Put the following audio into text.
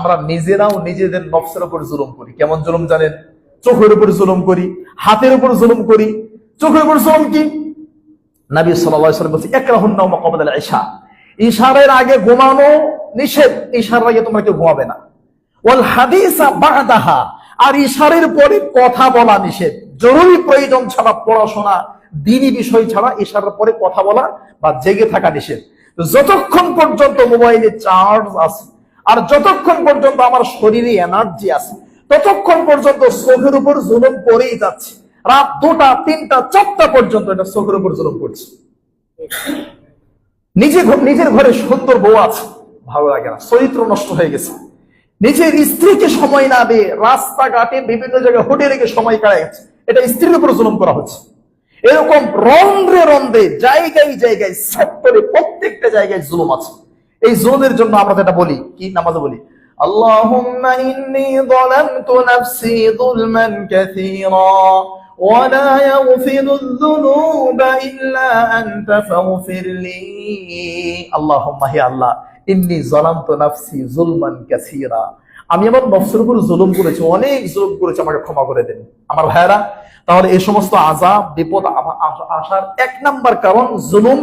আমরা নিজেরাও নিজেদের নফসের উপর জুলুম করি। কেমন জুলুম জানেন? চোখের উপর জুলুম করি, হাতের উপর জুলুম করি। চোখের উপর জুলুম কি? নবী সাল্লাল্লাহু আলাইহি ওয়াসাল্লাম বলছে ইকরাহুন নাওমা ক্বাবলা আল ইশা, ইশারের আগে ঘুমানো নিষেধ, ইশারের আগে তোমরা কেউ ঘুমাবে না। ওয়াল হাদিসা বা'দাহা, আর ইশারের পরে কথা বলা নিষেধ। জরুরি প্রয়োজন ছাড়া পড়াশোনা, দ্বীনি বিষয় ছাড়া ইশারার পরে কথা বলা বা জেগে থাকা নিষেধ। যতক্ষণ পর্যন্ত মোবাইলে চার্জ আছে আর যতক্ষণ পর্যন্ত আমার শরীরে এনার্জি আছে ততক্ষণ পর্যন্ত চোখের উপর জুলুম করেই যাচ্ছে। রাত 2টা 3টা 4টা পর্যন্ত এটা চোখের উপর জুলুম করছে। নিজের ঘরে সুন্দর বউ আছে, ভালো লাগে না, চরিত্র নষ্ট হয়ে গেছে। নিজের স্ত্রীকে সময় না দিয়ে রাস্তাঘাটে বিভিন্ন জায়গায় হোটেলে গিয়ে সময় কাটায় গেছে, এটা স্ত্রীর উপর জুলুম করা হচ্ছে। এরকম রন্ধ্রে রন্ধ্রে জায়গায় জায়গায় সেক্টরে প্রত্যেকটা জায়গায় জুলুম আছে। এই জুলুমের জন্য আমরা যেটা বলি, কি নামাজে বলি, আল্লাহুম্মা ইন্নী যালামতু নাফসি যুলমান কাসীরা ওয়া লা ইয়াগফিরুয যুনুবা ইল্লা আনতা ফাগফিরলি। আল্লাহুম্মা, হে আল্লাহ, ইন্নী যালামতু নাফসি যুলমান কাসীরা, আমি আমার নফসের উপর জুলুম করেছি, অনেক জুলুম করেছি, আমাকে ক্ষমা করে দেন। আমার ভাইয়েরা, তাহলে এই সমস্ত আযাব বিপদ আসার 1 নাম্বার কারণ জুলুম।